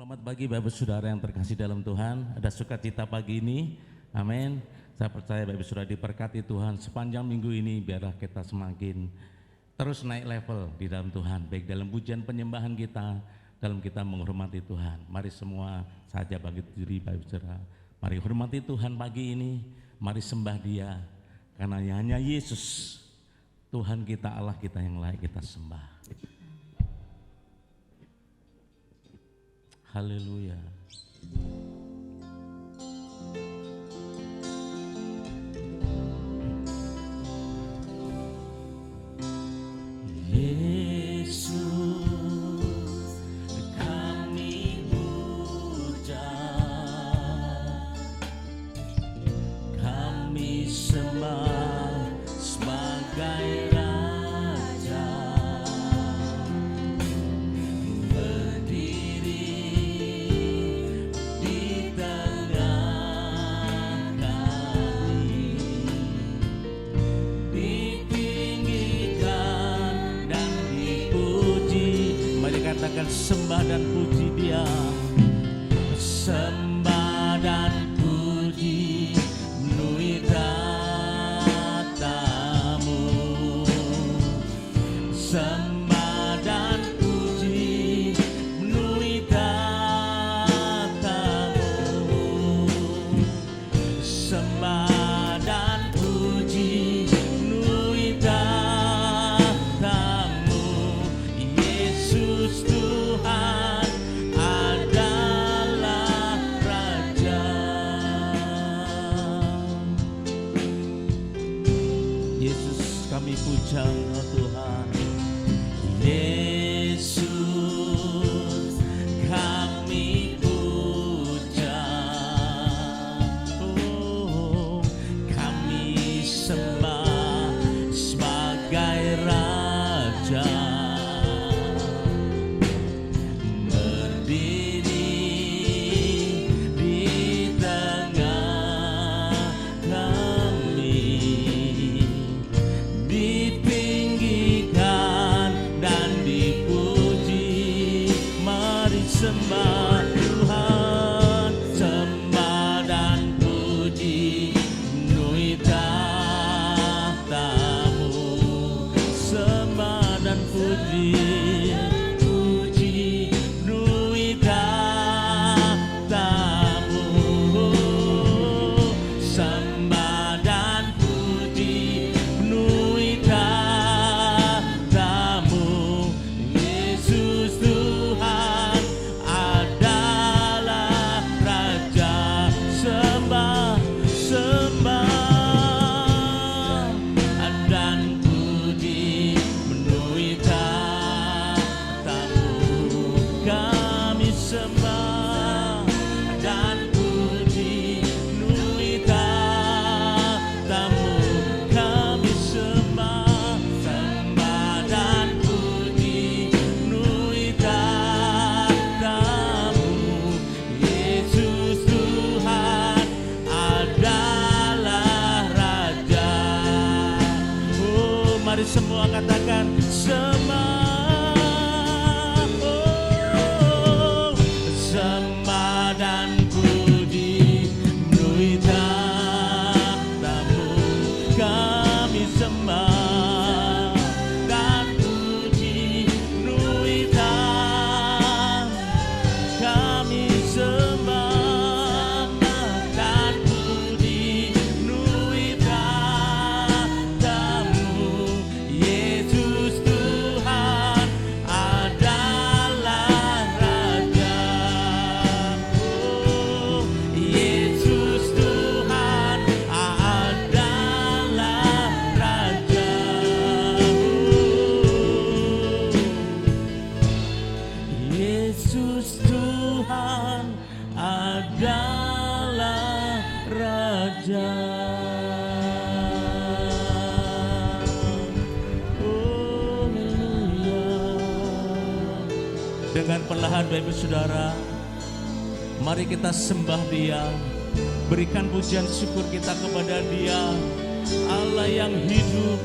Selamat pagi Bapak Saudara yang terkasih dalam Tuhan. Ada sukacita pagi ini, amin. Saya percaya Bapak Saudara diberkati Tuhan sepanjang minggu ini. Biarlah kita semakin terus naik level di dalam Tuhan, baik dalam pujian penyembahan kita, dalam kita menghormati Tuhan. Mari semua saja bagi diri Bapak Saudara, mari hormati Tuhan pagi ini, mari sembah Dia, karena hanya Yesus Tuhan kita, Allah kita yang layak kita sembah. Haleluya. Yesus kami puja, kami sembah sebagai Raja, berdiri di tengah kami, ditinggikan dan dipuji. Mari katakan sembah dan puji Dia. Sembah dan puji memenuhi tatamu. Sembah dan puji memenuhi tatamu. Sembah dan puji memenuhi tatamu. Yesus Tuhan adalah Raja. Yesus kami puja Engkau Tuhan. Yesus kami puja, oh, kami sembah sebagai Raja, berdiri di tengah kami, ditinggikan dan dipuji. Mari sembah Tuhan, sembah dan puji memenuhi tahta-Mu. Sembah dan puji, puji memenuhi tahta-Mu. Sembah dan puji memenuhi tahta-Mu. Yesus Tuhan adalah Raja. Sembah, sembah dan puji memenuhi tahta-Mu. Kami sembah dan puji memenuhi tahta-Mu. Kami sembah, sembah dan puji memenuhi tahta-Mu. Yesus Tuhan adalah Raja. Oh, mari semua katakan sembah, oh, sembah dan puji memenuhi tahta-Mu. Kami sembah dan puji memenuhi tahta. Kami sembah dan puji memenuhi tahta-Mu. Yesus Tuhan adalah Raja. Oh, Yesus Tuhan adalah Raja. Yesus Tuhan adalah Raja. Haleluya. Dengan perlahan Bapak Saudara, mari kita sembah Dia, berikan pujian syukur kita kepada Dia, Allah yang hidup,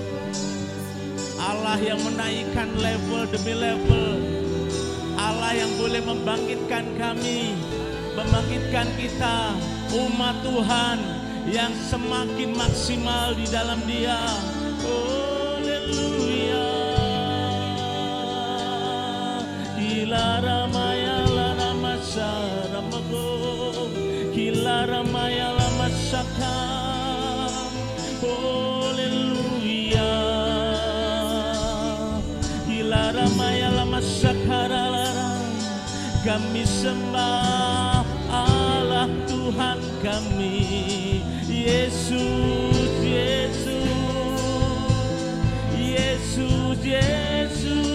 Allah yang menaikkan level demi level, Allah Allah yang boleh membangkitkan kami, membangkitkan kita, umat Tuhan yang semakin maksimal di dalam Dia. Haleluya. Kila ramaya lana masaramago, kila ramaya lama sakam. Haleluya. Kila ramaya lama sakaralara. Kami sembah Allah Tuhan kami, Yesus, Yesus, Yesus, Yesus.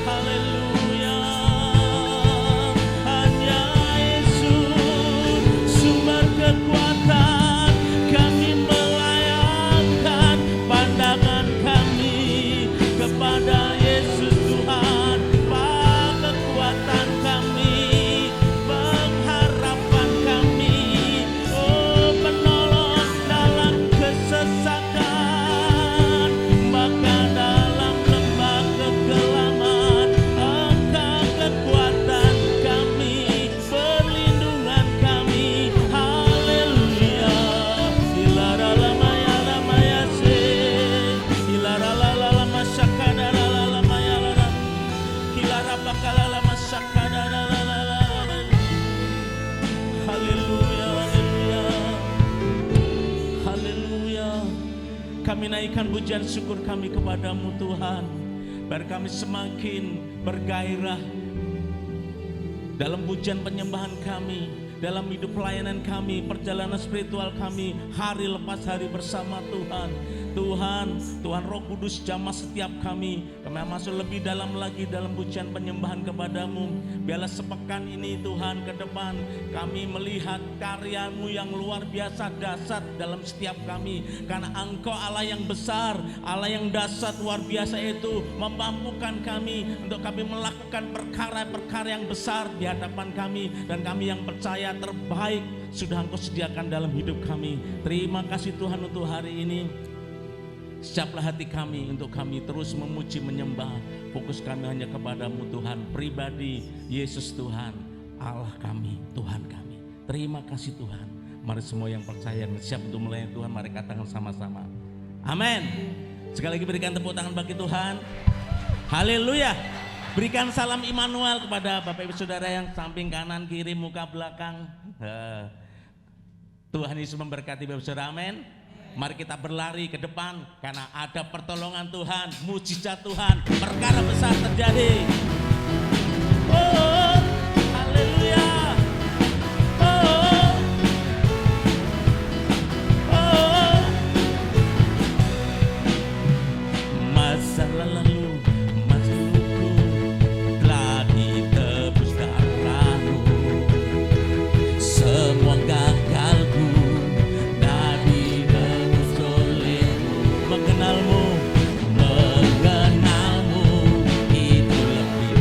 Haleluya. Hanya Yesus sumber kekuatan, kami melayangkan pandangan kami kepada Yesus Tuhan, kekuatan kami, pengharapan kami, oh penolong dalam kesesatan, bahkan dalam lembah kegelapan, Engkau kekuatan kami, perlindungan kami. Haleluya. Ilara lamaya lamaya se, ilara lama sakada lamaya lara, ilara bakala lama sakada lara. Haleluya, haleluya, haleluya. Kami naikkan pujian syukur kami kepadamu Tuhan, biar kami semakin bergairah dalam pujian penyembahan kami, dalam hidup pelayanan kami, perjalanan spiritual kami, hari lepas hari bersama Tuhan. Tuhan, Tuhan Roh Kudus jamah setiap kami masuk lebih dalam lagi dalam pujian penyembahan kepadamu. Biarlah sepekan ini Tuhan ke depan kami melihat karya-Mu yang luar biasa dahsyat dalam setiap kami. Karena Engkau Allah yang besar, Allah yang dahsyat luar biasa itu memampukan kami untuk kami melakukan perkara-perkara yang besar di hadapan kami. Dan kami yang percaya terbaik sudah Engkau sediakan dalam hidup kami. Terima kasih Tuhan untuk hari ini. Siaplah hati kami untuk kami terus memuji menyembah. Fokus kami hanya kepadamu Tuhan pribadi, Yesus Tuhan, Allah kami, Tuhan kami. Terima kasih Tuhan. Mari semua yang percaya dan siap untuk melayani Tuhan, mari katakan sama-sama. Amin. Sekali lagi berikan tepuk tangan bagi Tuhan. Haleluya. Berikan salam Immanuel kepada Bapak Ibu Saudara yang samping kanan, kiri, muka, belakang. Tuhan Yesus memberkati Bapak Ibu Saudara. Amin. Mari kita berlari ke depan karena ada pertolongan Tuhan, mujizat Tuhan, perkara besar terjadi. Oh, haleluya. Oh, oh. Masa lalu, masa lalu telah ditebus darah-Mu. Semua gagalku mengenalmu itu lebih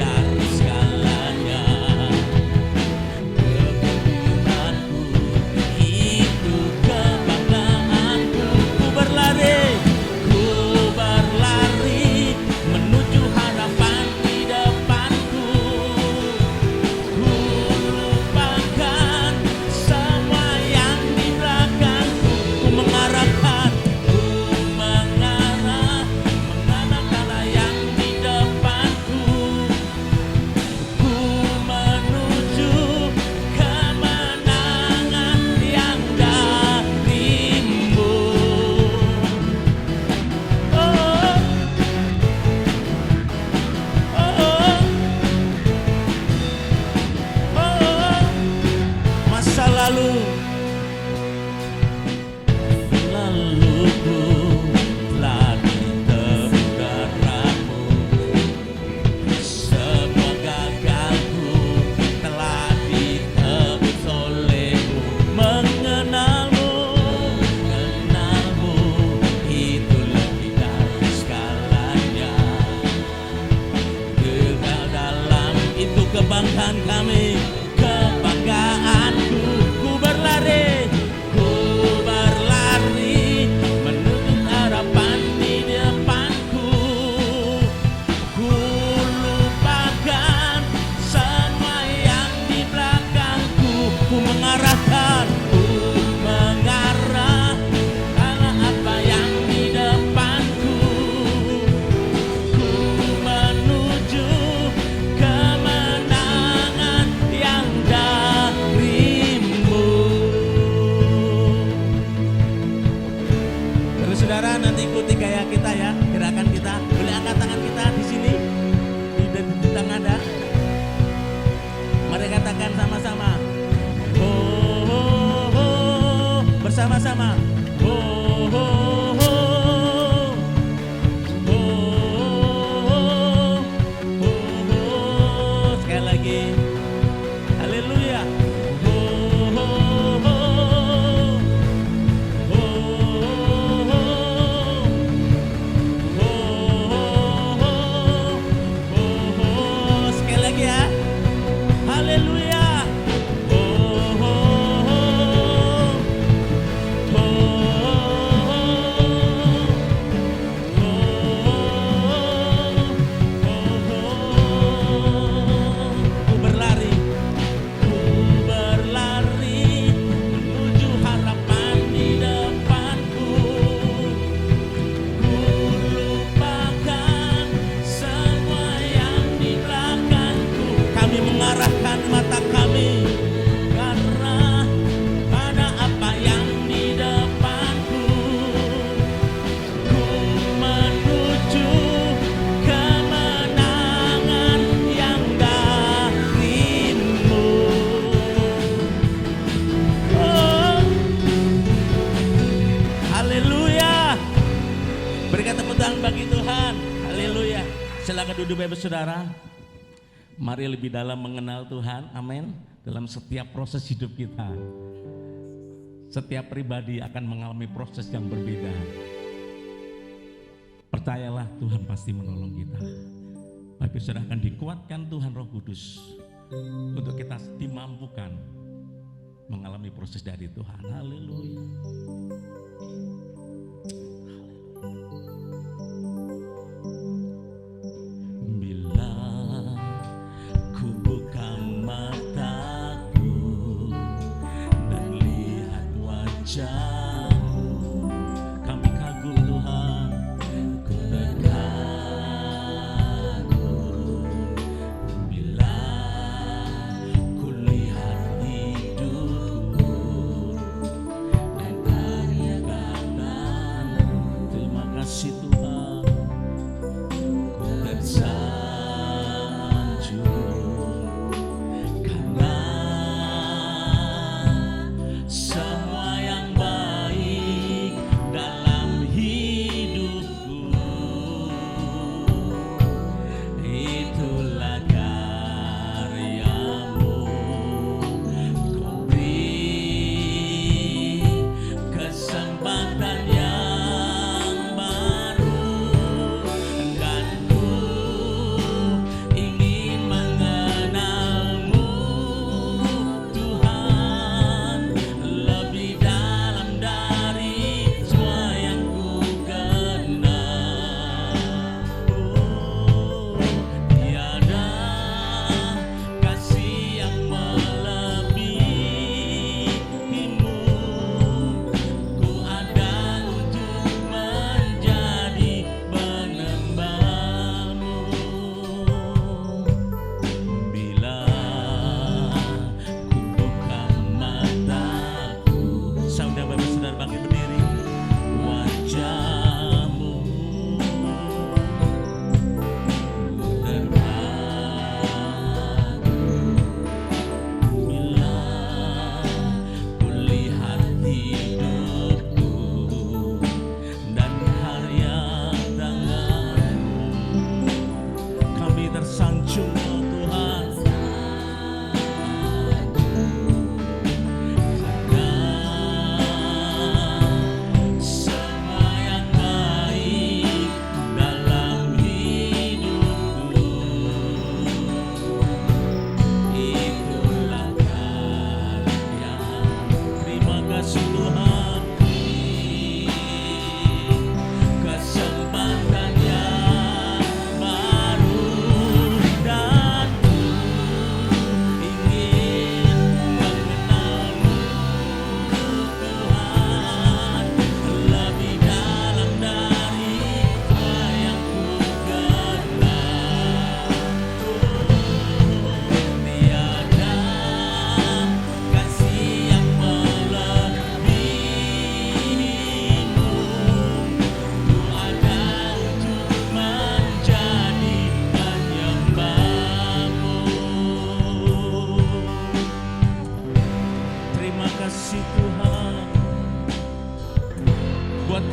Mari katakan sama-sama. Oh, oh, oh. Bersama-sama. Oh, oh, oh. Oh, oh, oh, oh. Sekali lagi. Haleluya. Oh, oh, oh. Oh, oh, oh. Sekali lagi ya. Haleluya. Oh, oh, oh. Ku berlari menuju harapan di depanku. Ku lupakan semua yang di belakangku. Kami mengarahkan mata kami karena pada apa yang di depanku. Ku menuju kemenangan yang darimu. Oh, haleluya. Berikan tepuk tangan bagi Tuhan. Haleluya. Silakan duduk Bapak Saudara. Mari lebih dalam mengenal Tuhan. Amin. Dalam setiap proses hidup kita. Setiap pribadi akan mengalami proses yang berbeda. Percayalah Tuhan pasti menolong kita. Bapak Saudara akan dikuatkan Tuhan Roh Kudus untuk kita dimampukan mengalami proses dari Tuhan. Haleluya. Bila ku buka mataku dan lihat wajah-Mu, kami kagum Tuhan, ku terkagum. Bila ku lihat hidupku dan karya-karya-Mu, terima kasih Tuhan, ku tersanjung karena semua yang baik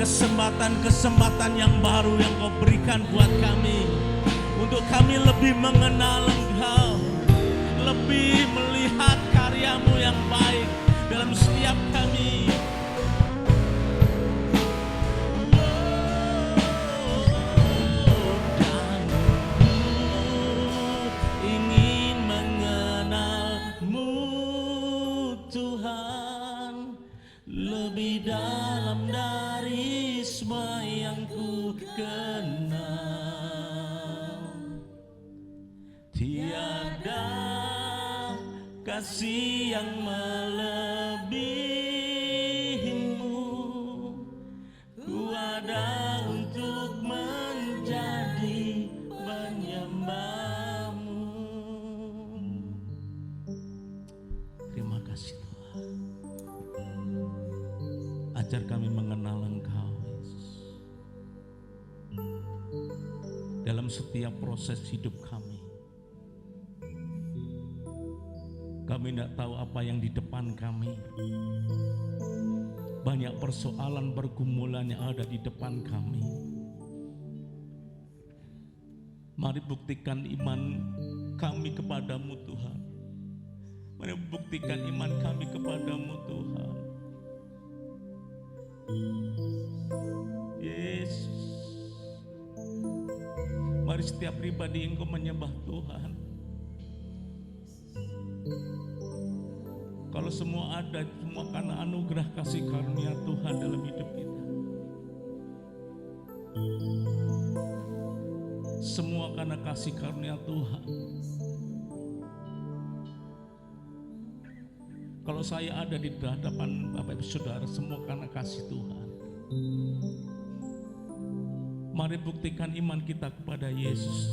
kesempatan-kesempatan yang baru yang Kau berikan buat kami, untuk kami lebih mengenal Engkau, lebih melihat karya-Mu yang baik dalam setiap kami. Dan ingin mengenal-Mu Tuhan, lebih dalam dari semua yang ku kenal. Tiada kasih yang melebihi-Mu, ku ada untuk menjadi penyembah-Mu. Terima kasih Tuhan. Ajar kami mengenal Engkau, Yesus, dalam setiap proses hidup kami. Kami tidak tahu apa yang di depan kami. Banyak persoalan pergumulan yang ada di depan kami. Mari buktikan iman kami kepadamu Tuhan. Mari buktikan iman kami kepadamu Tuhan. Yesus, mari setiap pribadi Engkau menyembah Tuhan. Kalau semua ada, semua karena anugerah kasih karunia Tuhan dalam hidup kita. Semua karena kasih karunia Tuhan. Kalau saya ada di hadapan Bapak Ibu Saudara, semua karena kasih Tuhan. Mari buktikan iman kita kepada Yesus.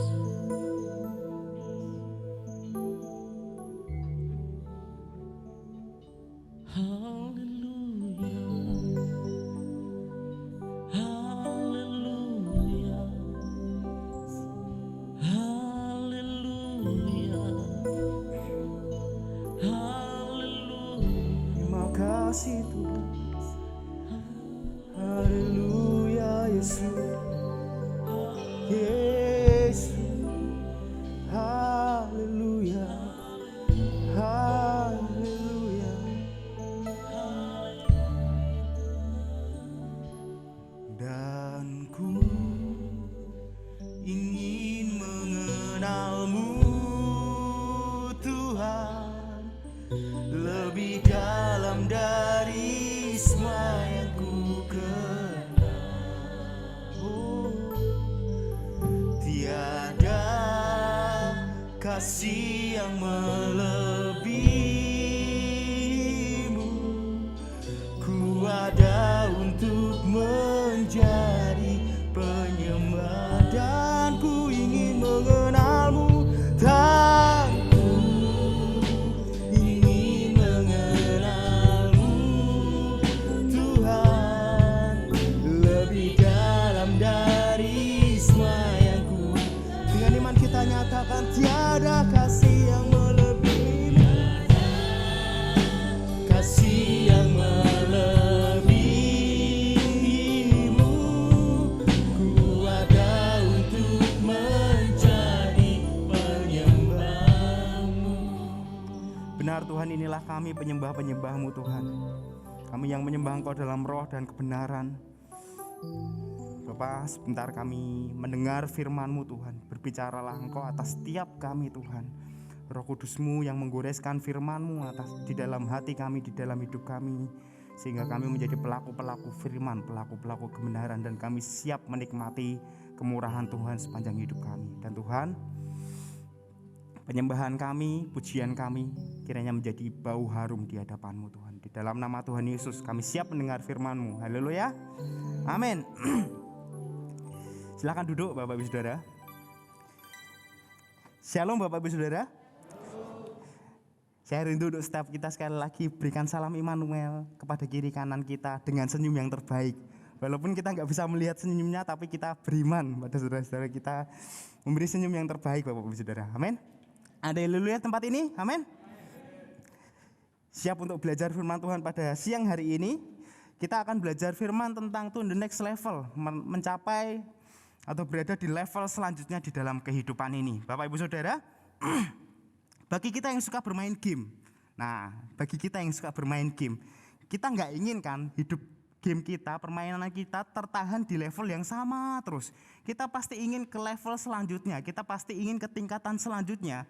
Kasih yang melebihi-Mu, ku ada untuk menjadi penyembah, dan ku ingin mengenal-Mu, dan ku ingin mengenal-Mu Tuhan, lebih dalam dari semua yang ku. Dengan iman kita nyatakan tiada kasih yang melebihi-Mu, kasih yang melebihi-Mu, ku ada untuk menjadi penyembah-Mu. Benar Tuhan, inilah kami penyembah-penyembah-Mu Tuhan. Kami yang menyembah Engkau dalam roh dan kebenaran. Bapak, sebentar kami mendengar firman-Mu Tuhan. Berbicaralah Engkau atas setiap kami Tuhan. Roh Kudus-Mu yang menggoreskan firman-Mu atas di dalam hati kami, di dalam hidup kami, sehingga kami menjadi pelaku-pelaku firman, pelaku-pelaku kebenaran, dan kami siap menikmati kemurahan Tuhan sepanjang hidup kami. Dan Tuhan, penyembahan kami, pujian kami kiranya menjadi bau harum di hadapan-Mu Tuhan. Di dalam nama Tuhan Yesus kami siap mendengar firman-Mu. Haleluya. Amin. Silakan duduk Bapak Ibu Saudara. Shalom Bapak Ibu Saudara. Saya rindu untuk setiap kita sekali lagi berikan salam Immanuel kepada kiri kanan kita dengan senyum yang terbaik. Walaupun kita nggak bisa melihat senyumnya, tapi kita beriman pada saudara-saudara kita memberi senyum yang terbaik Bapak Ibu Saudara. Amin. Ada haleluya tempat ini. Amin. Siap untuk belajar firman Tuhan pada siang hari ini. kita akan belajar firman tentang to the next level, mencapai atau berada di level selanjutnya di dalam kehidupan ini. Bapak Ibu Saudara, bagi kita yang suka bermain game, kita nggak ingin kan hidup game kita, permainan kita tertahan di level yang sama terus. Kita pasti ingin ke level selanjutnya, kita pasti ingin ke tingkatan selanjutnya.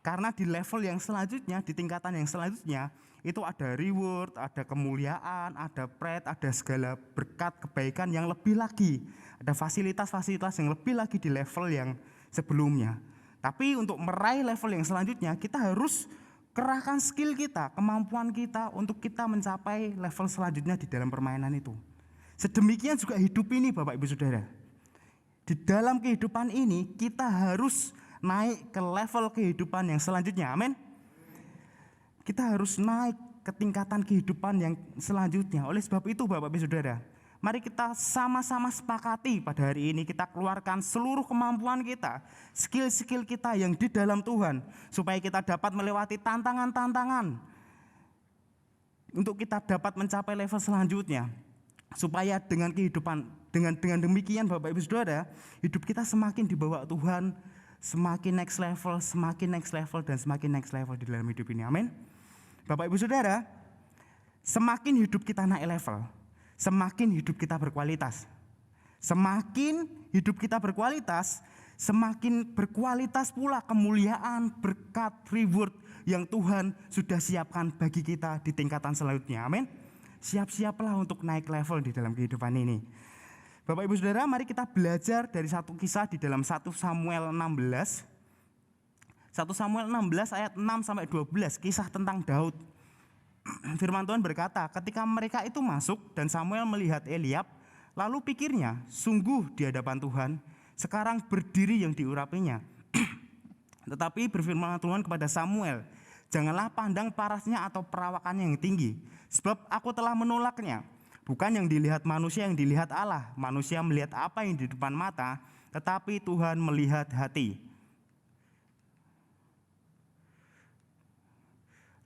Karena di level yang selanjutnya, di tingkatan yang selanjutnya, itu ada reward, ada kemuliaan, ada pride, ada segala berkat kebaikan yang lebih lagi. Ada fasilitas-fasilitas yang lebih lagi di level yang sebelumnya. Tapi untuk meraih level yang selanjutnya, kita harus kerahkan skill kita, kemampuan kita untuk kita mencapai level selanjutnya di dalam permainan itu. Sedemikian juga hidup ini Bapak Ibu Saudara. Di dalam kehidupan ini kita harus naik ke level kehidupan yang selanjutnya, amin. Kita harus naik ke tingkatan kehidupan yang selanjutnya. Oleh sebab itu Bapak Ibu Saudara, mari kita sama-sama sepakati pada hari ini, kita keluarkan seluruh kemampuan kita, skill-skill kita yang di dalam Tuhan, supaya kita dapat melewati tantangan-tantangan, untuk kita dapat mencapai level selanjutnya. Supaya dengan kehidupan, dengan demikian Bapak Ibu Saudara, hidup kita semakin dibawa Tuhan, semakin next level, dan semakin next level di dalam hidup ini, amin. Bapak Ibu Saudara, semakin hidup kita naik level, semakin hidup kita berkualitas. Semakin hidup kita berkualitas, semakin berkualitas pula kemuliaan, berkat, reward yang Tuhan sudah siapkan bagi kita di tingkatan selanjutnya, amin. Siap-siaplah untuk naik level di dalam kehidupan ini. Bapak Ibu Saudara, mari kita belajar dari satu kisah di dalam 1 Samuel 16. 1 Samuel 16 ayat 6-12, kisah tentang Daud. Firman Tuhan berkata, ketika mereka itu masuk dan Samuel melihat Eliab, lalu pikirnya, sungguh di hadapan Tuhan, sekarang berdiri yang diurapinya. Tetapi berfirman Tuhan kepada Samuel, janganlah pandang parasnya atau perawakannya yang tinggi, sebab aku telah menolaknya. Bukan yang dilihat manusia yang dilihat Allah. Manusia melihat apa yang di depan mata, tetapi Tuhan melihat hati.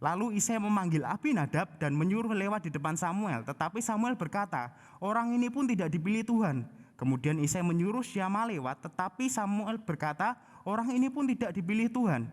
Lalu Isai memanggil Abinadab dan menyuruh lewat di depan Samuel. Tetapi Samuel berkata, orang ini pun tidak dipilih Tuhan. Kemudian Isai menyuruh Syama lewat, tetapi Samuel berkata, orang ini pun tidak dipilih Tuhan.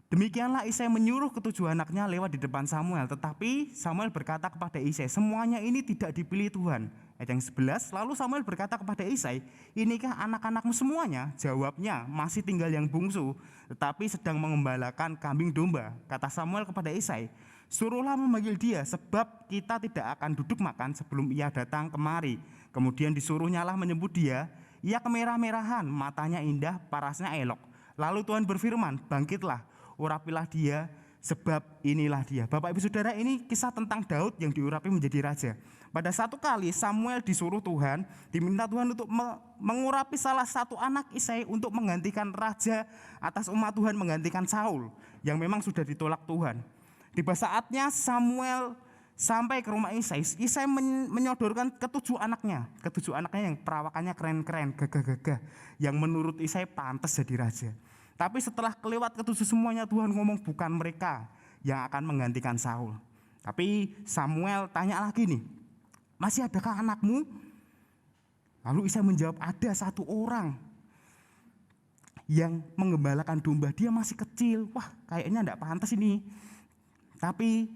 Demikianlah Isai menyuruh ketujuh anaknya lewat di depan Samuel. Tetapi Samuel berkata kepada Isai, semuanya ini tidak dipilih Tuhan. Ayat yang 11, lalu Samuel berkata kepada Isai, inikah anak-anakmu semuanya? Jawabnya, masih tinggal yang bungsu, tetapi sedang mengembalakan kambing domba. Kata Samuel kepada Isai, suruhlah memanggil dia, sebab kita tidak akan duduk makan sebelum ia datang kemari. Kemudian disuruhnya lah menyebut dia, ia kemerah-merahan, matanya indah, parasnya elok. Lalu Tuhan berfirman, bangkitlah, urapilah dia, sebab inilah dia. Bapak Ibu Saudara, ini kisah tentang Daud yang diurapi menjadi raja. Pada satu kali Samuel disuruh Tuhan, diminta Tuhan untuk mengurapi salah satu anak Isai untuk menggantikan raja atas umat Tuhan, menggantikan Saul yang memang sudah ditolak Tuhan. Di saatnya Samuel sampai ke rumah Isai, Isai menyodorkan ketujuh anaknya yang perawakannya keren-keren, gagah-gagah, yang menurut Isai pantas jadi raja. Tapi setelah kelewat ketujuh semuanya, Tuhan ngomong bukan mereka yang akan menggantikan Saul. Tapi Samuel tanya lagi nih, masih adakah anakmu? Lalu Isai menjawab, ada satu orang yang menggembalakan domba, dia masih kecil. Wah, kayaknya enggak pantas ini. Tapi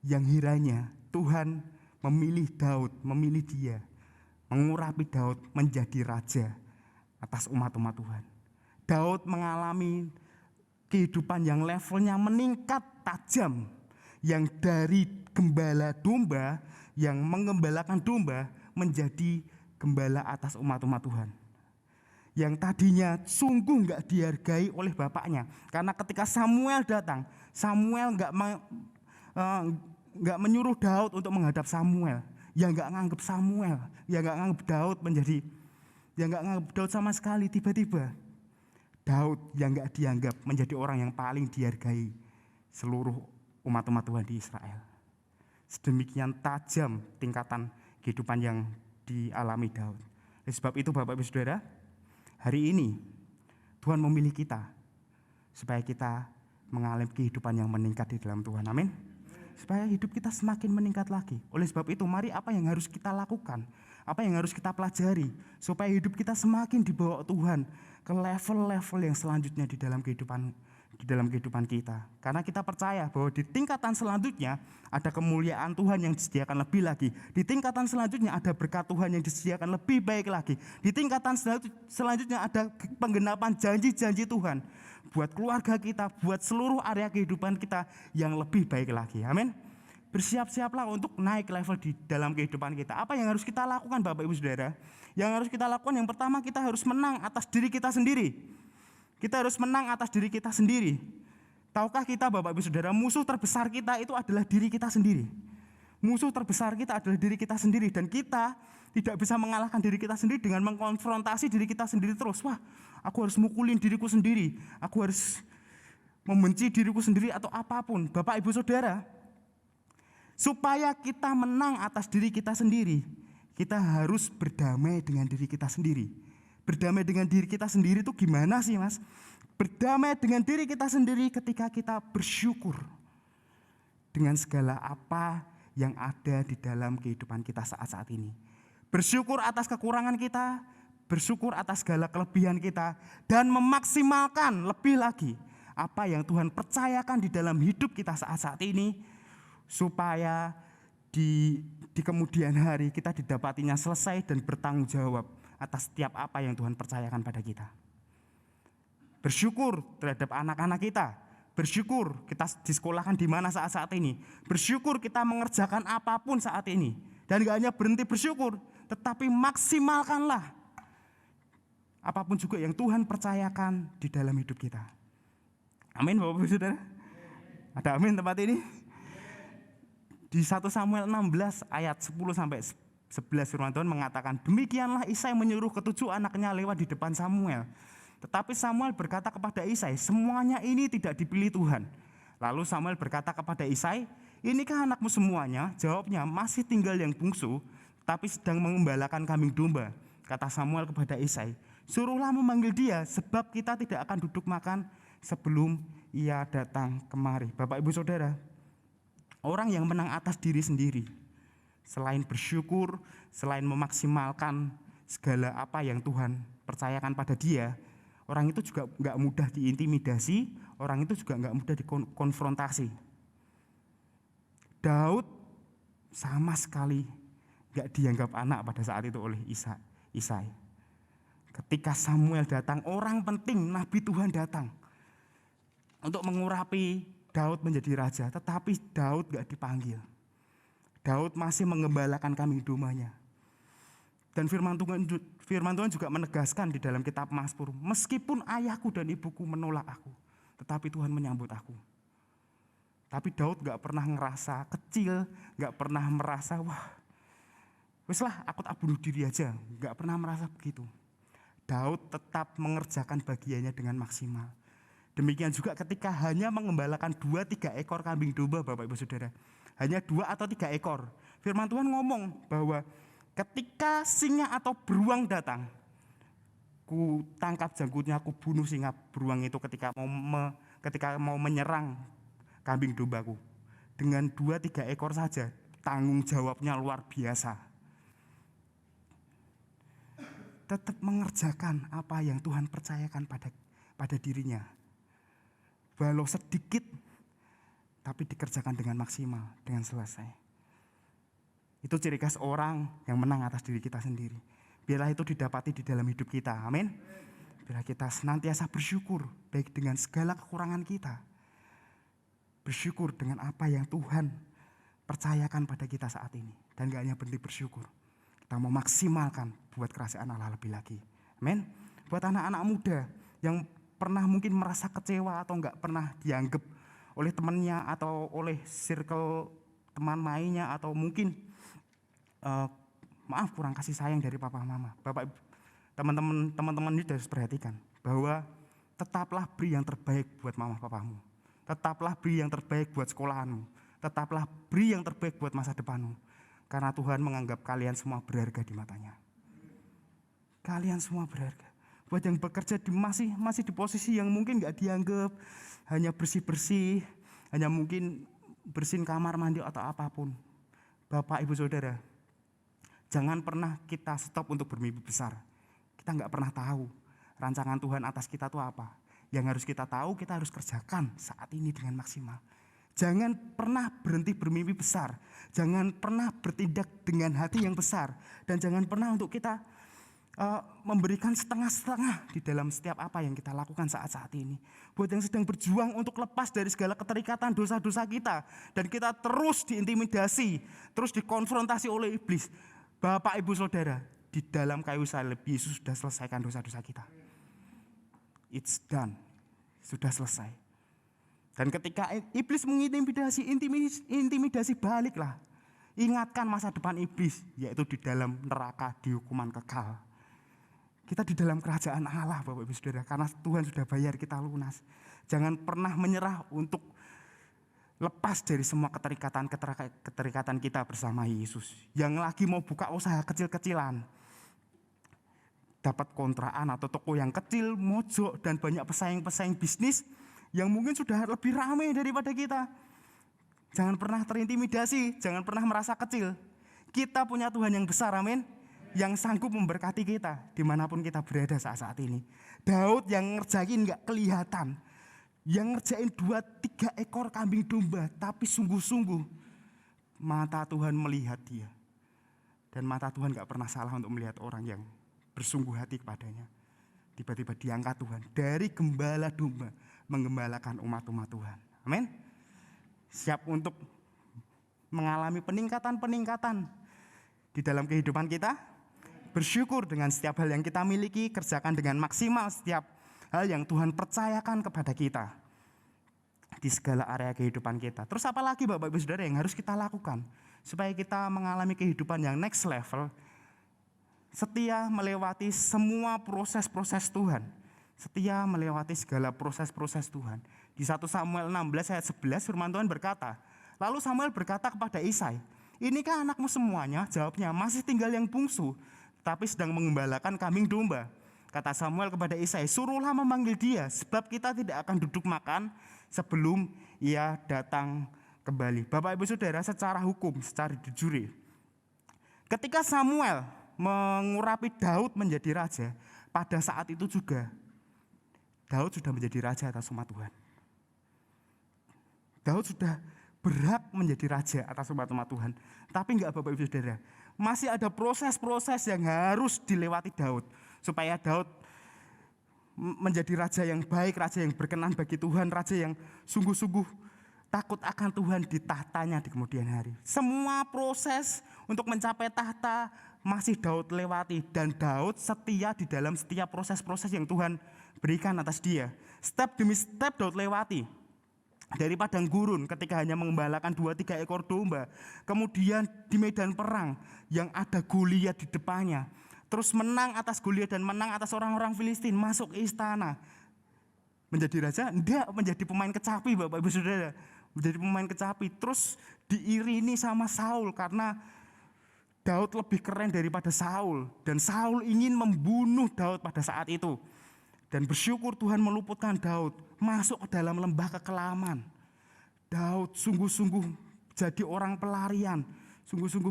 yang hiranya Tuhan memilih Daud, memilih dia, mengurapi Daud menjadi raja atas umat-umat Tuhan. Daud mengalami kehidupan yang levelnya meningkat tajam, yang dari gembala domba, yang menggembalakan domba, menjadi gembala atas umat-umat Tuhan. Yang tadinya sungguh gak dihargai oleh bapaknya, karena ketika Samuel datang, Samuel gak menyuruh Daud untuk menghadap Samuel, yang gak nganggap Samuel, yang gak nganggap Daud menjadi, yang gak nganggap Daud sama sekali. Tiba-tiba Daud yang gak dianggap menjadi orang yang paling dihargai seluruh umat-umat Tuhan di Israel. Sedemikian tajam tingkatan kehidupan yang dialami Daud. Oleh sebab itu Bapak Ibu Saudara, hari ini Tuhan memilih kita supaya kita mengalami kehidupan yang meningkat di dalam Tuhan. Amin. supaya hidup kita semakin meningkat lagi. Oleh sebab itu, mari apa yang harus kita lakukan, apa yang harus kita pelajari, supaya hidup kita semakin dibawa Tuhan ke level-level yang selanjutnya di dalam kehidupan kita. Karena kita percaya bahwa di tingkatan selanjutnya ada kemuliaan Tuhan yang disediakan lebih lagi. Di tingkatan selanjutnya ada berkat Tuhan yang disediakan lebih baik lagi. Di tingkatan selanjutnya ada penggenapan janji-janji Tuhan buat keluarga kita, buat seluruh area kehidupan kita yang lebih baik lagi. Amin. Bersiap-siaplah untuk naik level di dalam kehidupan kita. Apa yang harus kita lakukan Bapak Ibu Saudara? Yang harus kita lakukan yang pertama, kita harus menang atas diri kita sendiri. Kita harus menang atas diri kita sendiri. Tahukah kita Bapak Ibu Saudara, musuh terbesar kita itu adalah diri kita sendiri. Musuh terbesar kita adalah diri kita sendiri, dan kita tidak bisa mengalahkan diri kita sendiri dengan mengkonfrontasi diri kita sendiri terus. Wah, aku harus mukulin diriku sendiri, aku harus membenci diriku sendiri atau apapun. Bapak Ibu Saudara, supaya kita menang atas diri kita sendiri, kita harus berdamai dengan diri kita sendiri. Berdamai dengan diri kita sendiri itu gimana sih Mas? Berdamai dengan diri kita sendiri ketika kita bersyukur dengan segala apa yang ada di dalam kehidupan kita saat-saat ini. Bersyukur atas kekurangan kita, bersyukur atas segala kelebihan kita, dan memaksimalkan lebih lagi apa yang Tuhan percayakan di dalam hidup kita saat-saat ini, supaya di kemudian hari kita didapatinya selesai dan bertanggung jawab atas setiap apa yang Tuhan percayakan pada kita. Bersyukur terhadap anak-anak kita, bersyukur kita disekolahkan di mana saat-saat ini, bersyukur kita mengerjakan apapun saat ini, dan gak hanya berhenti bersyukur, tetapi maksimalkanlah apapun juga yang Tuhan percayakan di dalam hidup kita. Amin Bapak Ibu Saudara. Ada amin tempat ini. Di 1 Samuel 16 ayat 10 sampai 11 firman Tuhan mengatakan, demikianlah Isai menyuruh ketujuh anaknya lewat di depan Samuel. Tetapi Samuel berkata kepada Isai, semuanya ini tidak dipilih Tuhan. Lalu Samuel berkata kepada Isai, inikah anakmu semuanya? Jawabnya, masih tinggal yang bungsu, tapi sedang mengembalakan kambing domba. Kata Samuel kepada Isai, suruhlah memanggil dia, sebab kita tidak akan duduk makan sebelum ia datang kemari. Bapak Ibu Saudara, orang yang menang atas diri sendiri, selain bersyukur, selain memaksimalkan segala apa yang Tuhan percayakan pada dia, orang itu juga gak mudah diintimidasi, orang itu juga gak mudah dikonfrontasi. Daud sama sekali gak dianggap anak pada saat itu oleh Isai. Ketika Samuel datang, orang penting, Nabi Tuhan datang untuk mengurapi Daud menjadi raja, tetapi Daud gak dipanggil. Daud masih mengembalakan kambing dombanya. Dan firman Tuhan juga menegaskan di dalam kitab Mazmur, meskipun ayahku dan ibuku menolak aku, tetapi Tuhan menyambut aku. Tapi Daud gak pernah ngerasa kecil, gak pernah merasa, wah, wis lah aku tak bunuh diri aja, gak pernah merasa begitu. Daud tetap mengerjakan bagiannya dengan maksimal. Demikian juga ketika hanya mengembalakan 2-3 ekor kambing domba Bapak Ibu Saudara. Hanya 2 atau 3 ekor. Firman Tuhan ngomong bahwa ketika singa atau beruang datang, ku tangkap janggutnya, ku bunuh singa beruang itu ketika mau menyerang kambing dombaku. Dengan 2-3 ekor saja, tanggung jawabnya luar biasa. Tetap mengerjakan apa yang Tuhan percayakan pada dirinya. Walau sedikit, tapi dikerjakan dengan maksimal, dengan selesai. Itu ciri khas orang yang menang atas diri kita sendiri. Biarlah itu didapati di dalam hidup kita, amin. Biarlah kita senantiasa bersyukur, baik dengan segala kekurangan kita. Bersyukur dengan apa yang Tuhan percayakan pada kita saat ini. Dan gak hanya berhenti bersyukur, kita mau maksimalkan buat kerajaan Allah lebih lagi, amin. Buat anak-anak muda yang pernah mungkin merasa kecewa atau gak pernah dianggap oleh temannya atau oleh circle teman mainnya, atau mungkin maaf kurang kasih sayang dari papa mama. Bapak teman-teman ini harus perhatikan bahwa tetaplah beri yang terbaik buat mama papamu. Tetaplah beri yang terbaik buat sekolahanmu. Tetaplah beri yang terbaik buat masa depanmu. Karena Tuhan menganggap kalian semua berharga di matanya. Kalian semua berharga. Buat yang bekerja masih di posisi yang mungkin gak dianggap, hanya bersih-bersih, hanya mungkin bersihin kamar mandi atau apapun, Bapak Ibu Saudara, jangan pernah kita stop untuk bermimpi besar. Kita nggak pernah tahu rancangan Tuhan atas kita itu apa. Yang harus kita tahu, kita harus kerjakan saat ini dengan maksimal. Jangan pernah berhenti bermimpi besar. Jangan pernah bertindak dengan hati yang besar. Dan jangan pernah untuk kita memberikan setengah-setengah di dalam setiap apa yang kita lakukan saat-saat ini. Buat yang sedang berjuang untuk lepas dari segala keterikatan dosa-dosa kita. Dan kita terus diintimidasi, terus dikonfrontasi oleh iblis. Bapak, Ibu, Saudara, di dalam kayu salib Yesus sudah selesaikan dosa-dosa kita. It's done, sudah selesai. Dan ketika iblis mengintimidasi, intimidasi baliklah. Ingatkan masa depan iblis, yaitu di dalam neraka, di hukuman kekal. Kita di dalam kerajaan Allah, Bapak Ibu Saudara, karena Tuhan sudah bayar kita lunas. Jangan pernah menyerah untuk lepas dari semua keterikatan kita bersama Yesus. Yang lagi mau buka usaha kecil-kecilan, dapat kontrakan atau toko yang kecil, mojok, dan banyak pesaing-pesaing bisnis yang mungkin sudah lebih ramai daripada kita. Jangan pernah terintimidasi, jangan pernah merasa kecil. Kita punya Tuhan yang besar, amin, yang sanggup memberkati kita dimanapun kita berada saat-saat ini. Daud yang ngerjain gak kelihatan, yang ngerjain 2-3 ekor kambing domba, tapi sungguh-sungguh mata Tuhan melihat dia. Dan mata Tuhan gak pernah salah untuk melihat orang yang bersungguh hati kepadanya. Tiba-tiba diangkat Tuhan dari gembala domba menggembalakan umat-umat Tuhan. Amin. Siap untuk mengalami peningkatan-peningkatan di dalam kehidupan kita. Bersyukur dengan setiap hal yang kita miliki, kerjakan dengan maksimal setiap hal yang Tuhan percayakan kepada kita di segala area kehidupan kita. Terus apa lagi Bapak Ibu Saudara yang harus kita lakukan supaya kita mengalami kehidupan yang next level? Setia melewati semua proses-proses Tuhan. Setia melewati segala proses-proses Tuhan. Di 1 Samuel 16 ayat 11 firman Tuhan berkata, lalu Samuel berkata kepada Isai, inikah anakmu semuanya? Jawabnya, masih tinggal yang bungsu, tapi sedang mengembalakan kambing domba. Kata Samuel kepada Isai, suruhlah memanggil dia, sebab kita tidak akan duduk makan sebelum ia datang kembali. Bapak Ibu Saudara, secara hukum, secara juri, ketika Samuel mengurapi Daud menjadi raja, pada saat itu juga Daud sudah menjadi raja atas umat Tuhan. Daud sudah berhak menjadi raja atas umat-umat Tuhan. Tapi enggak Bapak Ibu Saudara, masih ada proses-proses yang harus dilewati Daud supaya Daud menjadi raja yang baik, raja yang berkenan bagi Tuhan, raja yang sungguh-sungguh takut akan Tuhan di tahtanya di kemudian hari. Semua proses untuk mencapai tahta masih Daud lewati, dan Daud setia di dalam setiap proses-proses yang Tuhan berikan atas dia. Step demi step Daud lewati. Dari padang gurun ketika hanya mengembalakan 2-3 ekor domba. Kemudian di medan perang yang ada Goliat di depannya. Terus menang atas Goliat dan menang atas orang-orang Filistin. Masuk ke istana. Menjadi raja? Enggak, menjadi pemain kecapi Bapak Ibu Saudara. Menjadi pemain kecapi. Terus diiringi sama Saul karena Daud lebih keren daripada Saul. Dan Saul ingin membunuh Daud pada saat itu. Dan bersyukur Tuhan meluputkan Daud masuk ke dalam lembah kekelaman. Daud sungguh-sungguh jadi orang pelarian. Sungguh-sungguh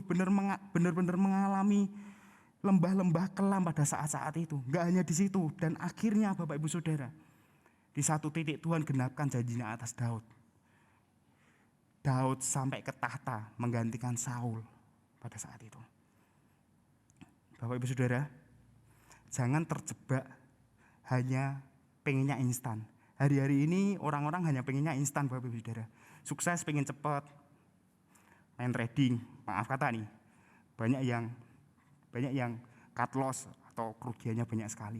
benar-benar mengalami lembah-lembah kelam pada saat-saat itu. Enggak hanya di situ. Dan akhirnya Bapak Ibu Saudara, di satu titik Tuhan genapkan janjinya atas Daud. Daud sampai ke tahta menggantikan Saul pada saat itu. Bapak Ibu Saudara, jangan terjebak hanya pengennya instan. Hari-hari ini orang-orang hanya pengennya instan Bapak Ibu Saudara. Sukses pengen cepat, main trading, maaf kata nih, banyak yang cut loss atau kerugiannya banyak sekali.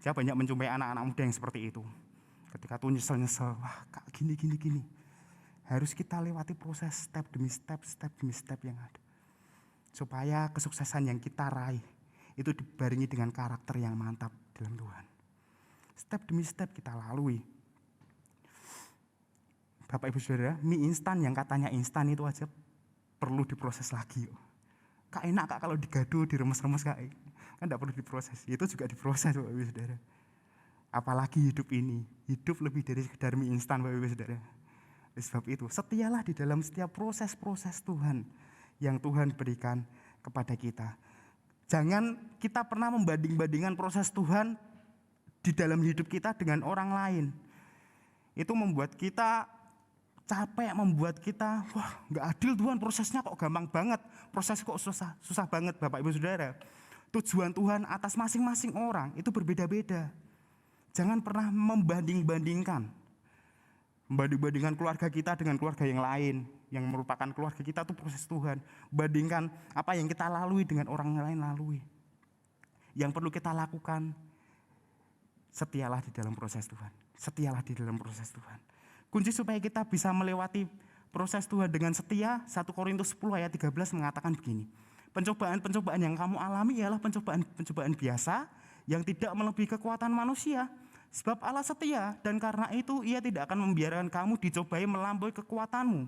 Saya banyak menjumpai anak-anak muda yang seperti itu. Ketika tuh nyesel-nyesel, wah kak gini. Harus kita lewati proses step demi step yang ada. Supaya kesuksesan yang kita raih itu dibarengi dengan karakter yang mantap dalam Tuhan. Step demi step kita lalui. Bapak Ibu Saudara, mie instan yang katanya instan itu aja perlu diproses lagi. Kak enak kak kalau digado, diremes-remes kak. Kan tidak perlu diproses. Itu juga diproses Bapak Ibu Saudara. Apalagi hidup ini. Hidup lebih dari sekedar mie instan Bapak Ibu Saudara. Oleh sebab itu, setialah di dalam setiap proses-proses Tuhan yang Tuhan berikan kepada kita. Jangan kita pernah membanding-bandingkan proses Tuhan di dalam hidup kita dengan orang lain. Itu membuat kita capek, membuat kita, wah gak adil Tuhan, prosesnya kok gampang banget, proses kok susah banget Bapak Ibu Saudara. Tujuan Tuhan atas masing-masing orang itu berbeda-beda. Jangan pernah membanding-bandingkan keluarga kita dengan keluarga yang lain, yang merupakan keluarga kita itu proses Tuhan. Bandingkan apa yang kita lalui dengan orang lain lalui. Yang perlu kita lakukan, setialah di dalam proses Tuhan. Setialah di dalam proses Tuhan. Kunci supaya kita bisa melewati proses Tuhan dengan setia, 1 Korintus 10 ayat 13 mengatakan begini. Pencobaan-pencobaan yang kamu alami ialah pencobaan-pencobaan biasa yang tidak melebihi kekuatan manusia. Sebab Allah setia dan karena itu Ia tidak akan membiarkan kamu dicobai melampaui kekuatanmu.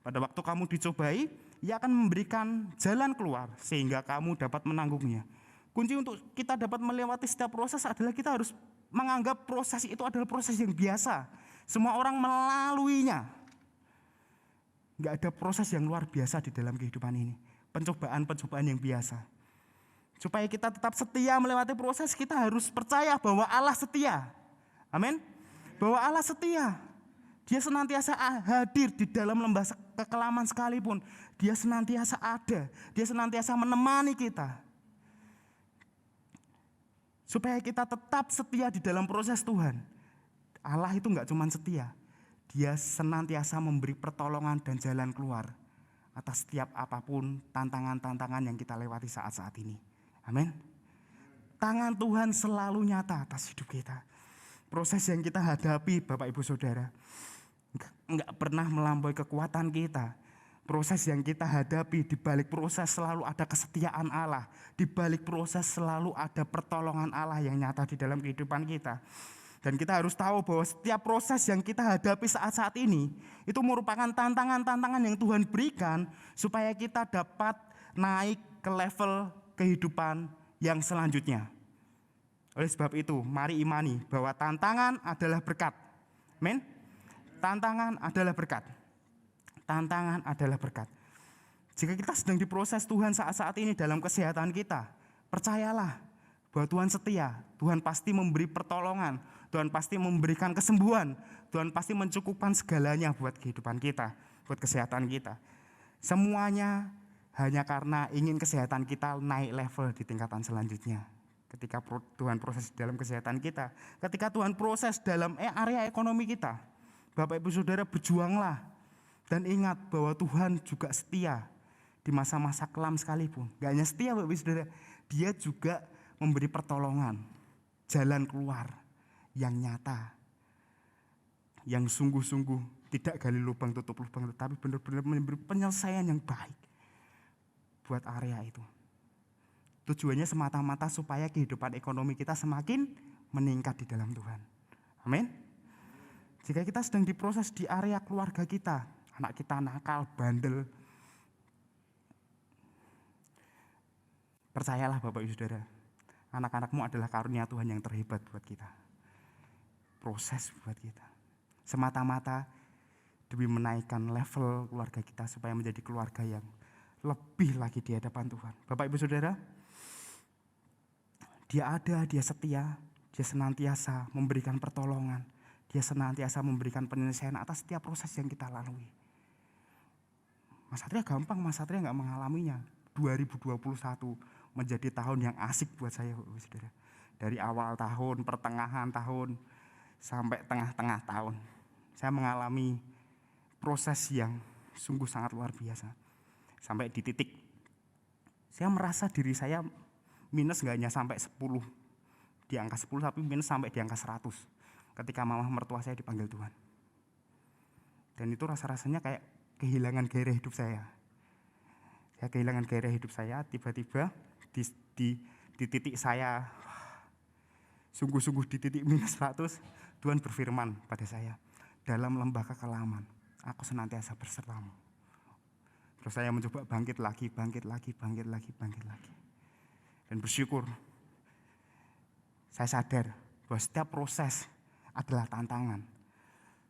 Pada waktu kamu dicobai, Ia akan memberikan jalan keluar sehingga kamu dapat menanggungnya. Kunci untuk kita dapat melewati setiap proses adalah kita harus menganggap proses itu adalah proses yang biasa. Semua orang melaluinya. Enggak ada proses yang luar biasa di dalam kehidupan ini. Pencobaan-pencobaan yang biasa. Supaya kita tetap setia melewati proses, kita harus percaya bahwa Allah setia. Amin. Bahwa Allah setia. Dia senantiasa hadir di dalam lembah kekelaman sekalipun. Dia senantiasa ada. Dia senantiasa menemani kita. Supaya kita tetap setia di dalam proses Tuhan. Allah itu enggak cuma setia. Dia senantiasa memberi pertolongan dan jalan keluar atas setiap apapun tantangan-tantangan yang kita lewati saat-saat ini. Amin. Tangan Tuhan selalu nyata atas hidup kita. Proses yang kita hadapi Bapak Ibu Saudara enggak pernah melampaui kekuatan kita. Proses yang kita hadapi, di balik proses selalu ada kesetiaan Allah. Di balik proses selalu ada pertolongan Allah yang nyata di dalam kehidupan kita. Dan kita harus tahu bahwa setiap proses yang kita hadapi saat-saat ini itu merupakan tantangan-tantangan yang Tuhan berikan supaya kita dapat naik ke level kehidupan yang selanjutnya. Oleh sebab itu, mari imani bahwa tantangan adalah berkat. Amin. Tantangan adalah berkat. Tantangan adalah berkat. Jika kita sedang diproses Tuhan saat-saat ini dalam kesehatan kita, percayalah bahwa Tuhan setia. Tuhan pasti memberi pertolongan. Tuhan pasti memberikan kesembuhan. Tuhan pasti mencukupkan segalanya buat kehidupan kita, buat kesehatan kita. Semuanya hanya karena ingin kesehatan kita naik level di tingkatan selanjutnya. Ketika Tuhan proses dalam kesehatan kita, ketika Tuhan proses dalam area ekonomi kita, Bapak Ibu Saudara berjuanglah dan ingat bahwa Tuhan juga setia di masa-masa kelam sekalipun. Gak hanya setia Bapak Ibu Saudara, Dia juga memberi pertolongan, jalan keluar yang nyata, yang sungguh-sungguh tidak gali lubang tutup lubang, tetapi benar-benar memberi penyelesaian yang baik buat area itu. Tujuannya semata-mata supaya kehidupan ekonomi kita semakin meningkat di dalam Tuhan. Amin. Jika kita sedang diproses di area keluarga kita, anak kita nakal, bandel, percayalah Bapak Ibu Saudara, anak-anakmu adalah karunia Tuhan yang terhebat buat kita. Proses buat kita. Semata-mata demi menaikkan level keluarga kita supaya menjadi keluarga yang lebih lagi di hadapan Tuhan. Bapak Ibu Saudara, Dia ada, Dia setia, Dia senantiasa memberikan pertolongan, Dia senantiasa memberikan penyelesaian atas setiap proses yang kita lalui. Mas Satria gampang, Mas Satria gak mengalaminya. 2021 menjadi tahun yang asik buat saya, Bapak Saudara. Dari awal tahun, pertengahan tahun, sampai tengah-tengah tahun. Saya mengalami proses yang sungguh sangat luar biasa. Sampai di titik, saya merasa diri saya minus gak hanya sampai 10. Di angka 10 tapi minus sampai di angka 100. Ketika mama mertua saya dipanggil Tuhan. Dan itu rasa-rasanya kayak kehilangan gairah hidup saya. Saya kehilangan gairah hidup saya, tiba-tiba di titik saya, sungguh-sungguh di titik minus 100, Tuhan berfirman pada saya, dalam lembah kekelaman, aku senantiasa besertamu. Terus saya mencoba bangkit lagi. Dan bersyukur, saya sadar bahwa setiap proses adalah tantangan.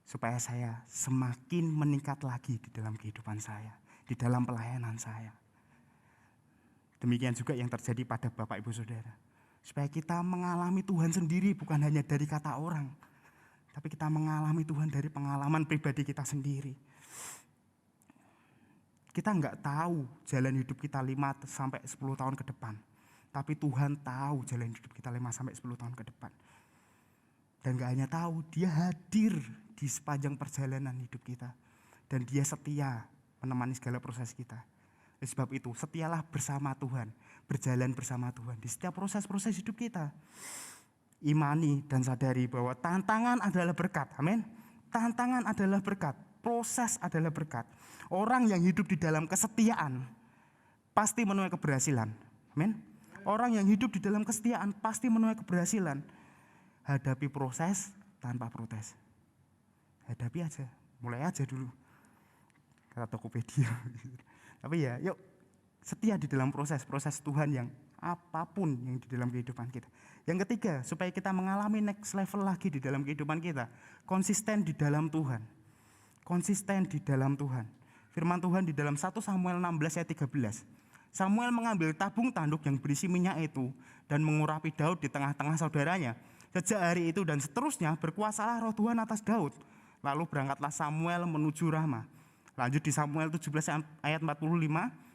supaya saya semakin meningkat lagi di dalam kehidupan saya, di dalam pelayanan saya. Demikian juga yang terjadi pada Bapak Ibu Saudara. Supaya kita mengalami Tuhan sendiri, bukan hanya dari kata orang, tapi kita mengalami Tuhan dari pengalaman pribadi kita sendiri. Kita nggak tahu jalan hidup kita 5 sampai 10 tahun ke depan. Tapi Tuhan tahu jalan hidup kita 5 sampai 10 tahun ke depan. Dan gak hanya tahu, dia hadir di sepanjang perjalanan hidup kita. Dan dia setia menemani segala proses kita. Oleh sebab itu, setialah bersama Tuhan, berjalan bersama Tuhan di setiap proses-proses hidup kita. Imani dan sadari bahwa tantangan adalah berkat. Amin. Tantangan adalah berkat, proses adalah berkat. Orang yang hidup di dalam kesetiaan pasti menuai keberhasilan. Amin. Orang yang hidup di dalam kesetiaan pasti menuai keberhasilan. Hadapi proses tanpa protes. Hadapi aja, mulai aja dulu. Kata Tokopedia. Tapi ya, yuk setia di dalam proses Tuhan yang apapun yang di dalam kehidupan kita. Yang ketiga, supaya kita mengalami next level lagi di dalam kehidupan kita, konsisten di dalam Tuhan. Konsisten di dalam Tuhan. Firman Tuhan di dalam 1 Samuel 16 ayat 13. Samuel mengambil tabung tanduk yang berisi minyak itu dan mengurapi Daud di tengah-tengah saudaranya. Sejak hari itu dan seterusnya berkuasalah roh Tuhan atas Daud. Lalu berangkatlah Samuel menuju Rama. Lanjut di Samuel 17 ayat 45.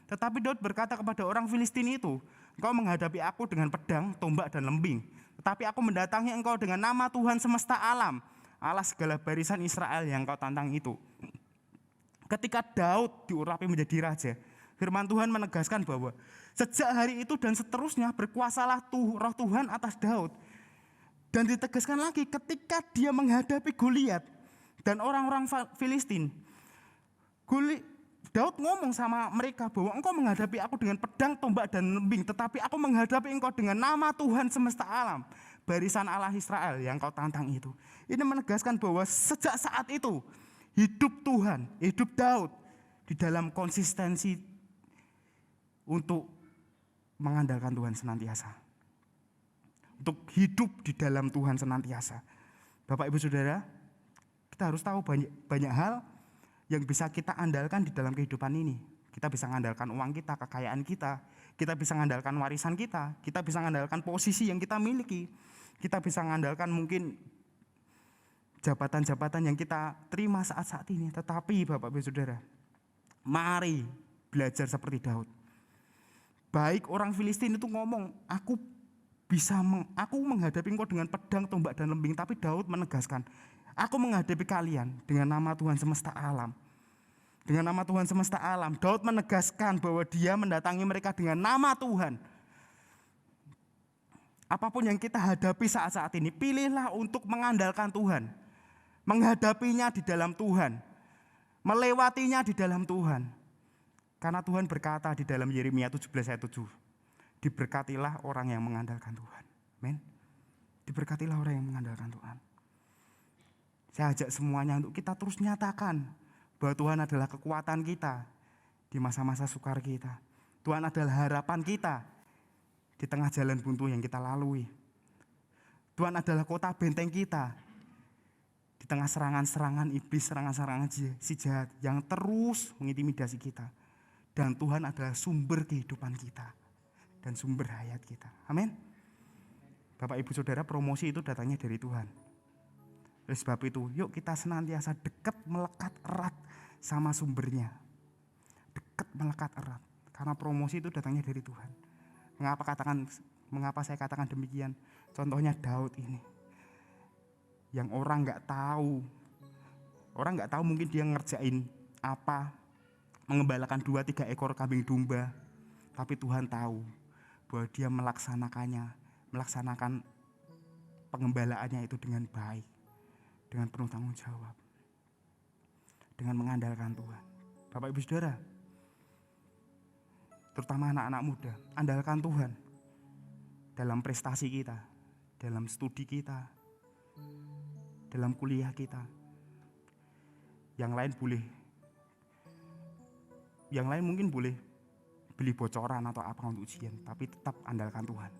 Tetapi Daud berkata kepada orang Filistin itu, engkau menghadapi aku dengan pedang, tombak dan lembing. Tetapi aku mendatangi engkau dengan nama Tuhan semesta alam, Allah segala barisan Israel yang engkau tantang itu. Ketika Daud diurapi menjadi raja, firman Tuhan menegaskan bahwa sejak hari itu dan seterusnya berkuasalah roh Tuhan atas Daud. Dan ditegaskan lagi ketika dia menghadapi Goliat dan orang-orang Filistin, Daud ngomong sama mereka bahwa engkau menghadapi aku dengan pedang, tombak dan lembing, tetapi aku menghadapi engkau dengan nama Tuhan semesta alam, barisan Allah Israel yang kau tantang itu. Ini menegaskan bahwa sejak saat itu hidup Tuhan, hidup Daud di dalam konsistensi untuk mengandalkan Tuhan senantiasa. Untuk hidup di dalam Tuhan senantiasa. Bapak Ibu Saudara, kita harus tahu banyak hal yang bisa kita andalkan di dalam kehidupan ini. Kita bisa mengandalkan uang kita, kekayaan kita bisa mengandalkan warisan kita bisa mengandalkan posisi yang kita miliki, kita bisa mengandalkan mungkin jabatan-jabatan yang kita terima saat-saat ini. Tetapi Bapak Ibu Saudara, mari belajar seperti Daud. Baik orang Filistin itu ngomong, aku menghadapi engkau dengan pedang, tombak dan lembing, tapi Daud menegaskan, aku menghadapi kalian dengan nama Tuhan semesta alam. Dengan nama Tuhan semesta alam. Daud menegaskan bahwa dia mendatangi mereka dengan nama Tuhan. Apapun yang kita hadapi saat-saat ini, pilihlah untuk mengandalkan Tuhan. Menghadapinya di dalam Tuhan. Melewatinya di dalam Tuhan. Karena Tuhan berkata di dalam Yeremia 17 ayat 7. Diberkatilah orang yang mengandalkan Tuhan. Amin. Diberkatilah orang yang mengandalkan Tuhan. Saya ajak semuanya untuk kita terus nyatakan bahwa Tuhan adalah kekuatan kita di masa-masa sukar kita. Tuhan adalah harapan kita di tengah jalan buntu yang kita lalui. Tuhan adalah kota benteng kita di tengah serangan-serangan iblis, serangan-serangan si jahat yang terus mengintimidasi kita. Dan Tuhan adalah sumber kehidupan kita dan sumber hayat kita. Amin. Bapak Ibu Saudara, promosi itu datangnya dari Tuhan. Oleh sebab itu, yuk kita senantiasa dekat melekat erat sama sumbernya. Dekat melekat erat. Karena promosi itu datangnya dari Tuhan. Mengapa saya katakan demikian? Contohnya Daud ini. Yang orang nggak tahu. Orang nggak tahu mungkin dia ngerjain apa. Mengembalakan 2-3 ekor kambing domba. Tapi Tuhan tahu bahwa dia melaksanakan pengembalaannya itu dengan baik. Dengan penuh tanggung jawab. Dengan mengandalkan Tuhan. Bapak Ibu Saudara, terutama anak-anak muda, andalkan Tuhan dalam prestasi kita, dalam studi kita, dalam kuliah kita. Yang lain mungkin boleh beli bocoran atau apa untuk ujian, tapi tetap andalkan Tuhan.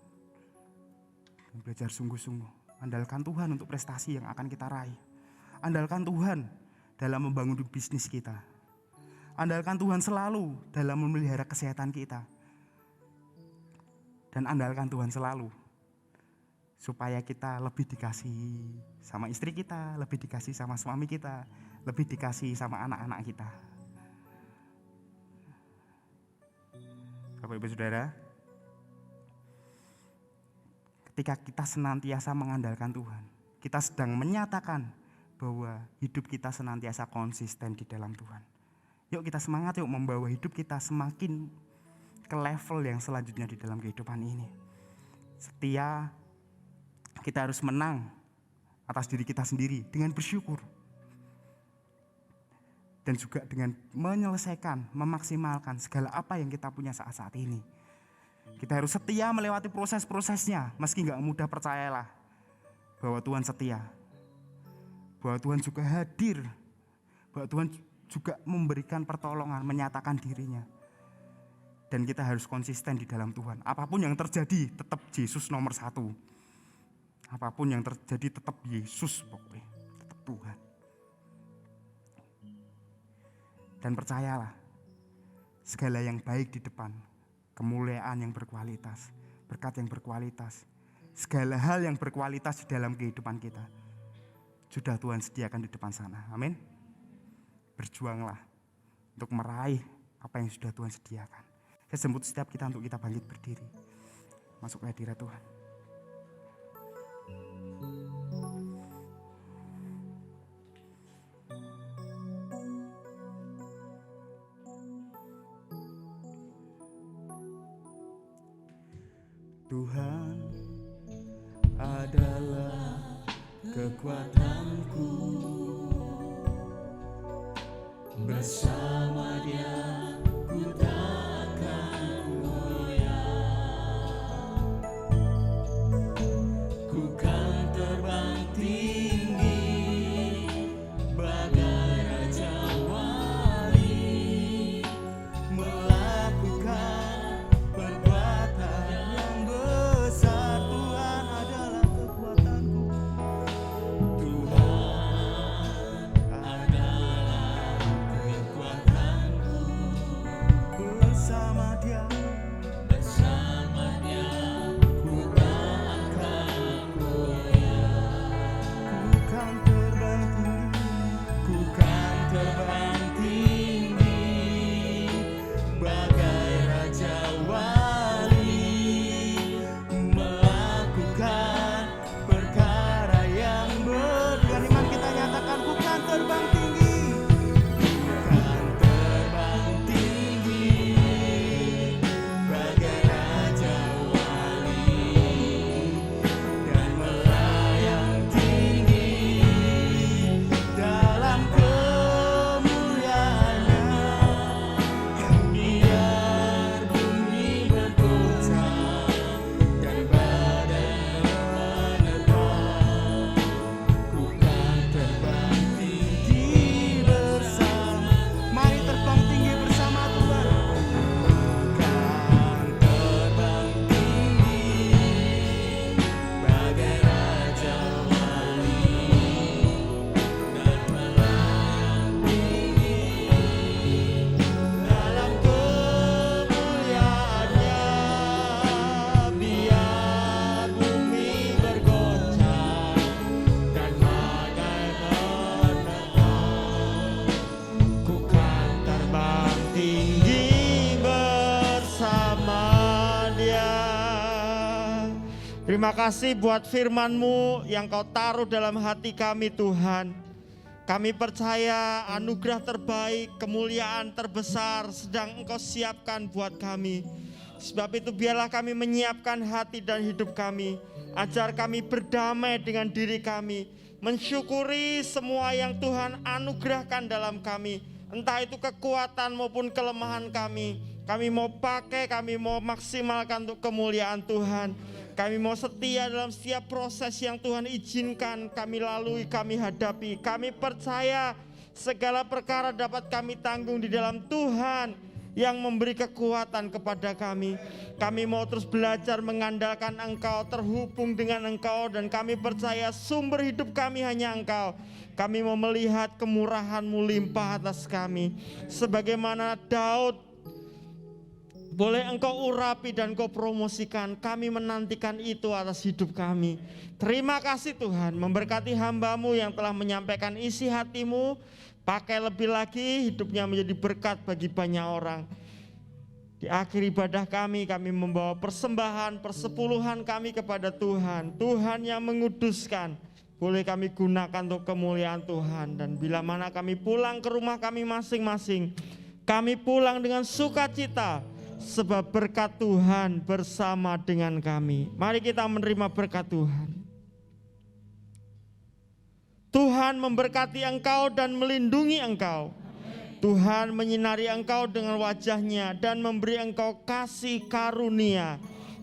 Dan belajar sungguh-sungguh. Andalkan Tuhan untuk prestasi yang akan kita raih. andalkan Tuhan dalam membangun bisnis kita. Andalkan Tuhan selalu dalam memelihara kesehatan kita. Dan andalkan Tuhan selalu supaya kita lebih dikasih sama istri kita, lebih dikasih sama suami kita, lebih dikasih sama anak-anak kita. Bapak Ibu Saudara, ketika kita senantiasa mengandalkan Tuhan, kita sedang menyatakan bahwa hidup kita senantiasa konsisten di dalam Tuhan. Yuk kita semangat, yuk membawa hidup kita semakin ke level yang selanjutnya di dalam kehidupan ini. Setia, kita harus menang atas diri kita sendiri dengan bersyukur. Dan juga dengan menyelesaikan, memaksimalkan segala apa yang kita punya saat-saat ini. Kita harus setia melewati proses-prosesnya, meski gak mudah, percayalah bahwa Tuhan setia. Bahwa Tuhan juga hadir, bahwa Tuhan juga memberikan pertolongan, menyatakan dirinya. Dan kita harus konsisten di dalam Tuhan. Apapun yang terjadi, tetap Yesus nomor 1. Apapun yang terjadi, tetap Yesus pokoknya, tetap Tuhan. Dan percayalah, segala yang baik di depan, kemuliaan yang berkualitas, berkat yang berkualitas, segala hal yang berkualitas di dalam kehidupan kita, sudah Tuhan sediakan di depan sana. Amin. Berjuanglah untuk meraih apa yang sudah Tuhan sediakan. Saya jemput setiap kita untuk kita bangkit berdiri. Masuk ke hadirat Tuhan. Tuhan adalah kekuatanku, bersama Dia ku takkan goyah. Ku kan terbang tinggi bagai raja wali, melakukan perbuatan yang besar. Tuhan adalah kekuatanku, Tuhan adalah kekuatanku, bersama Dia ku takkan goyah. Ku kan terbang tinggi bagai raja wali, melakukan perkara yang dengan iman kita nyatakan, ku kan terbang tinggi, ku kan terbang tinggi bagai raja wali, dan melayang tinggi dalam kemuliaan-Nya. Biar bumi bergoncang dan badai menerpa, ku kan terbang tinggi bersama. Mari terbang tinggi bersama Tuhan. Kan terbang tinggi bagai raja wali, dan melayang tinggi dalam kemuliaan-Nya. Biar bumi bergoncang dan badai menerpa, ku kan terbang tinggi bersama Dia. Terima kasih buat firman-Mu yang Kau taruh dalam hati kami, Tuhan. Kami percaya anugerah terbaik, kemuliaan terbesar sedang Engkau siapkan buat kami. Sebab itu biarlah kami menyiapkan hati dan hidup kami. Ajar kami berdamai dengan diri kami, mensyukuri semua yang Tuhan anugerahkan dalam kami. Entah itu kekuatan maupun kelemahan kami. Kami mau pakai, kami mau maksimalkan untuk kemuliaan Tuhan. Kami mau setia dalam setiap proses yang Tuhan izinkan kami lalui, kami hadapi. Kami percaya segala perkara dapat kami tanggung di dalam Tuhan yang memberi kekuatan kepada kami. Kami mau terus belajar mengandalkan Engkau, terhubung dengan Engkau, dan kami percaya sumber hidup kami hanya Engkau. Kami mau melihat kemurahan-Mu limpah atas kami. Sebagaimana Daud boleh Engkau urapi dan Engkau promosikan, kami menantikan itu atas hidup kami. Terima kasih Tuhan, memberkati hamba-Mu yang telah menyampaikan isi hati-Mu. Pakai lebih lagi, hidupnya menjadi berkat bagi banyak orang. Di akhir ibadah kami membawa persembahan, persepuluhan kami kepada Tuhan. Tuhan yang menguduskan, boleh kami gunakan untuk kemuliaan Tuhan. Dan bila mana kami pulang ke rumah kami masing-masing, kami pulang dengan sukacita, sebab berkat Tuhan bersama dengan kami. Mari kita menerima berkat Tuhan. Tuhan memberkati engkau dan melindungi engkau. Tuhan menyinari engkau dengan wajah-Nya dan memberi engkau kasih karunia.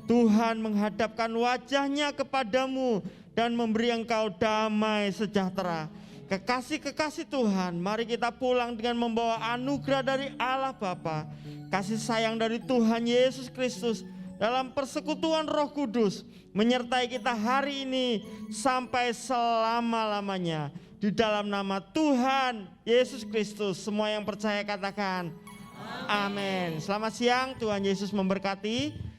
Tuhan menghadapkan wajah-Nya kepadamu dan memberi engkau damai sejahtera. Kekasih-kekasih Tuhan, mari kita pulang dengan membawa anugerah dari Allah Bapa, kasih sayang dari Tuhan Yesus Kristus, dalam persekutuan Roh Kudus menyertai kita hari ini sampai selama-lamanya. Di dalam nama Tuhan Yesus Kristus, semua yang percaya katakan amin. Selamat siang, Tuhan Yesus memberkati.